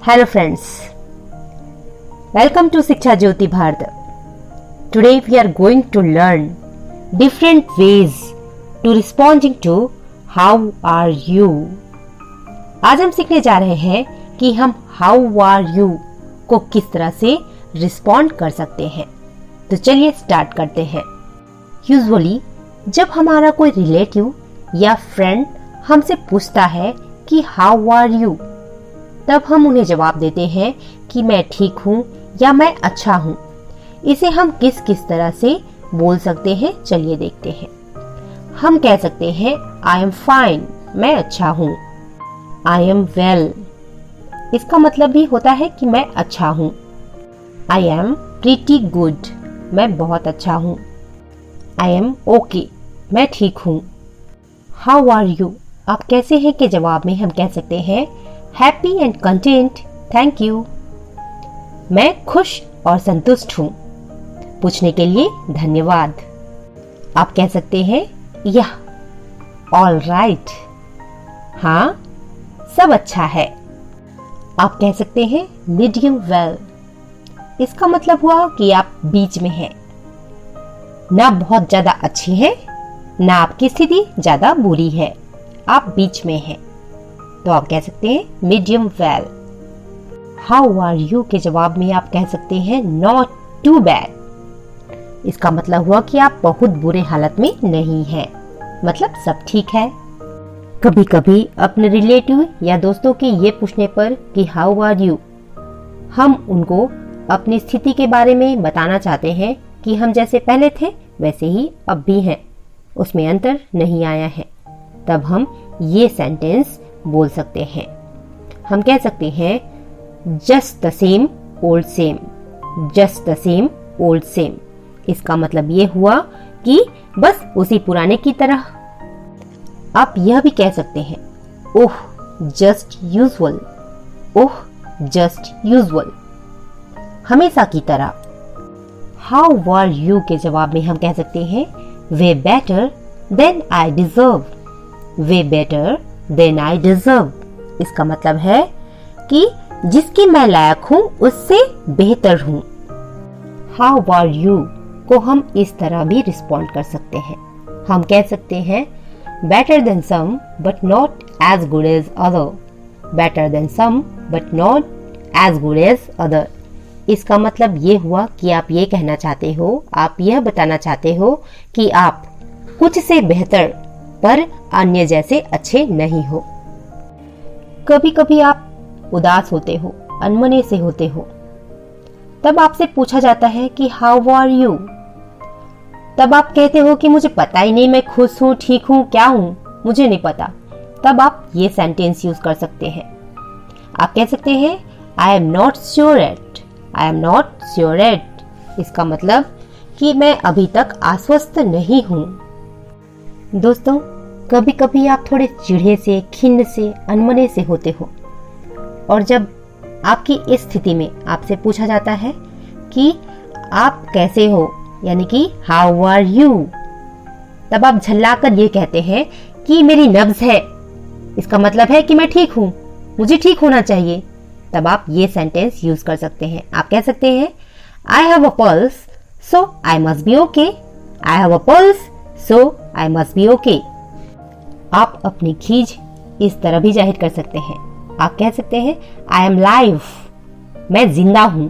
Hello friends, welcome to Shiksha Jyoti Bharat. Today we are going to learn different ways to responding to how are you. आज हम सीखने जा रहे हैं कि हम how are you को किस तरह से रिस्पॉन्ड कर सकते हैं। तो चलिए स्टार्ट करते हैं। यूजुअली जब हमारा कोई रिलेटिव या फ्रेंड हमसे पूछता है कि हाउ आर यू, तब हम उन्हें जवाब देते हैं कि मैं ठीक हूँ या मैं अच्छा हूँ। इसे हम किस किस तरह से बोल सकते हैं, चलिए देखते हैं। हम कह सकते हैं आई एम फाइन, मैं अच्छा हूँ। आई एम वेल, इसका मतलब भी होता है कि मैं अच्छा हूँ। आई एम प्रीटी गुड, मैं बहुत अच्छा हूँ। आई एम ओके, मैं ठीक हूँ। हाउ आर यू, आप कैसे हैं के जवाब में हम कह सकते हैं happy and content, thank you. मैं खुश और संतुष्ट हूँ, पूछने के लिए धन्यवाद। आप कह सकते हैं यह ऑल राइट, हाँ सब अच्छा है। आप कह सकते हैं मीडियम वेल, इसका मतलब हुआ कि आप बीच में हैं, ना बहुत ज्यादा अच्छी हैं, ना आपकी स्थिति ज्यादा बुरी है, आप बीच में हैं। तो आप कह सकते हैं medium well. How are you के जवाब में आप कह सकते हैं नॉट टू बैड, इसका मतलब हुआ कि आप बहुत बुरे हालत में नहीं हैं, मतलब सब ठीक है। कभी कभी अपने रिलेटिव या दोस्तों के ये पूछने पर कि हाउ आर यू, हम उनको अपनी स्थिति के बारे में बताना चाहते हैं कि हम जैसे पहले थे वैसे ही अब भी हैं, उसमें अंतर नहीं आया है। तब हम ये सेंटेंस बोल सकते हैं। हम कह सकते हैं just the same old same, just the same old same. इसका मतलब ये हुआ कि बस उसी पुराने की तरह। आप यह भी कह सकते हैं oh just usual, oh just usual, हमेशा की तरह। हाउ आर यू के जवाब में हम कह सकते हैं way better than I deserve, way better than I deserve. इसका मतलब है कि जिसकी मैं लायक हूं उससे बेहतर हूं। हाउ आर यू को हम इस तरह भी रिस्पॉन्ड कर सकते हैं। हम कह सकते हैं better than some but not as good as other, better than some but not as good as other. इसका मतलब ये हुआ कि आप ये कहना चाहते हो, आप यह बताना चाहते हो कि आप कुछ से बेहतर पर अन्य जैसे अच्छे नहीं हो। कभी कभी आप उदास होते हो, अनमने से होते हो, तब आपसे पूछा जाता है कि हाउ आर यू। तब आप कहते हो कि मुझे पता ही नहीं, मैं खुश हूँ, ठीक हूँ, क्या हूँ मुझे नहीं पता। तब आप ये सेंटेंस यूज कर सकते हैं। आप कह सकते हैं I am not sure at, I am not sure at. इसका मतलब कि मैं अभी तक आश्वस्त नहीं हूँ। दोस्तों, कभी कभी आप थोड़े चिढ़े से, खिन्न से, अनमने से होते हो, और जब आपकी इस स्थिति में आपसे पूछा जाता है कि आप कैसे हो, यानी कि हाउ आर यू, तब आप झल्लाकर ये कहते हैं कि मेरी नब्ज है, इसका मतलब है कि मैं ठीक हूं, मुझे ठीक होना चाहिए। तब आप ये सेंटेंस यूज कर सकते हैं। आप कह सकते हैं I have a pulse so I must be okay, I have a pulse so I must be okay. आप अपनी खीज इस तरह भी जाहिर कर सकते हैं। आप कह सकते हैं आई एम लाइव, मैं जिंदा हूं।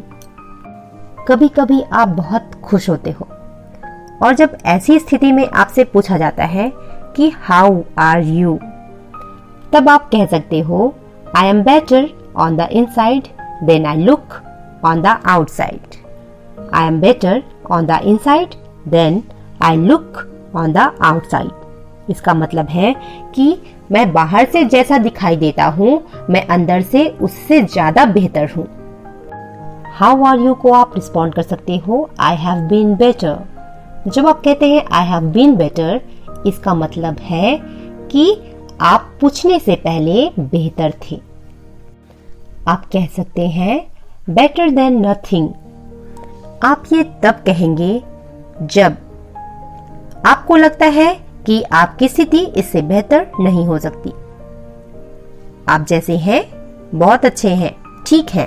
कभी कभी आप बहुत खुश होते हो, और जब ऐसी स्थिति में आपसे पूछा जाता है कि हाउ आर यू, तब आप कह सकते हो I am better on the inside than I look on the outside, I am better on the inside than I look on the outside. इसका मतलब है कि मैं बाहर से जैसा दिखाई देता हूँ, मैं अंदर से उससे ज्यादा बेहतर हूँ। हाउ आर यू को आप रिस्पॉन्ड कर सकते हो आई हैव बीन बेटर। जब आप कहते हैं आई हैव बीन बेटर, इसका मतलब है कि आप पूछने से पहले बेहतर थे। आप कह सकते हैं बेटर देन नथिंग। आप ये तब कहेंगे जब आपको लगता है कि आपकी स्थिति इससे बेहतर नहीं हो सकती। आप जैसे हैं बहुत अच्छे हैं, ठीक है,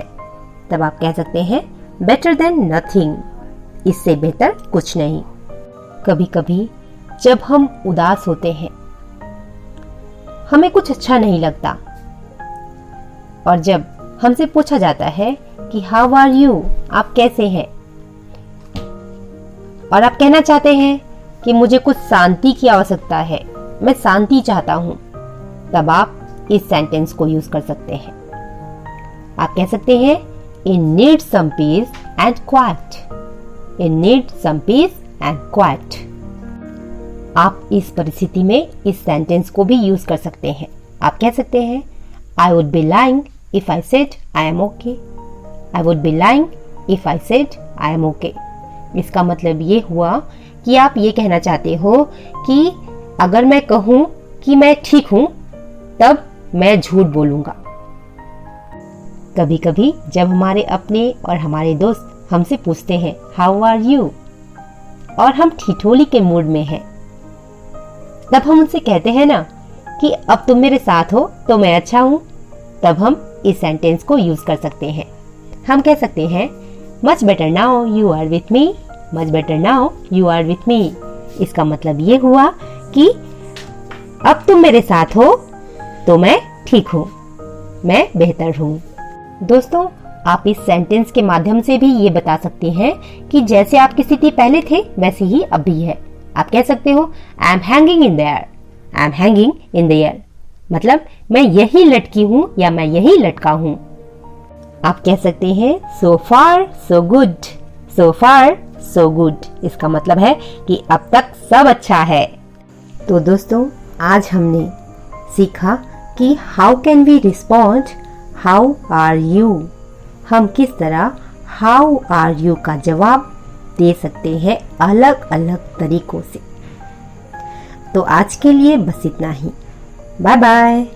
तब आप कह सकते हैं बेटर देन नथिंग, इससे बेहतर कुछ नहीं। कभी कभी जब हम उदास होते हैं, हमें कुछ अच्छा नहीं लगता, और जब हमसे पूछा जाता है कि हाउ आर यू, आप कैसे हैं, और आप कहना चाहते हैं कि मुझे कुछ शांति की आवश्यकता है, मैं शांति चाहता हूं, तब आप इस सेंटेंस को यूज कर सकते हैं। आप कह सकते हैं in need some peace and quiet, in need some peace and quiet. आप इस परिस्थिति में इस सेंटेंस को भी यूज कर सकते हैं। आप कह सकते हैं I would be lying if I said I am okay, I would be lying if I said I am okay. इसका मतलब ये हुआ कि आप ये कहना चाहते हो कि अगर मैं कहूं कि मैं ठीक हूं, तब मैं झूठ बोलूंगा। कभी कभी जब हमारे अपने और हमारे दोस्त हमसे पूछते हैं हाउ आर यू, और हम ठिठोली के मूड में हैं, तब हम उनसे कहते हैं ना कि अब तुम मेरे साथ हो तो मैं अच्छा हूं, तब हम इस सेंटेंस को यूज कर सकते हैं। हम कह सकते हैं much better now you are with me, much better now you are with me. इसका मतलब ये हुआ कि अब तुम मेरे साथ हो तो मैं ठीक हूं, मैं बेहतर हूं। दोस्तों, आप इस सेंटेंस के माध्यम से भी ये बता सकते हैं कि जैसे आपकी स्थिति पहले थे वैसे ही अब भी है। आप कह सकते हो I M hanging in the air, I am hanging in the air, मतलब मैं यही लटकी हूं या मैं यही लटका हूं। आप कह सकते हैं सो फार सो गुड, सो फार सो गुड। इसका मतलब है कि अब तक सब अच्छा है। तो दोस्तों, आज हमने सीखा कि how can we respond how are you. हम किस तरह हाउ आर यू का जवाब दे सकते हैं अलग अलग तरीकों से। तो आज के लिए बस इतना ही। Bye bye.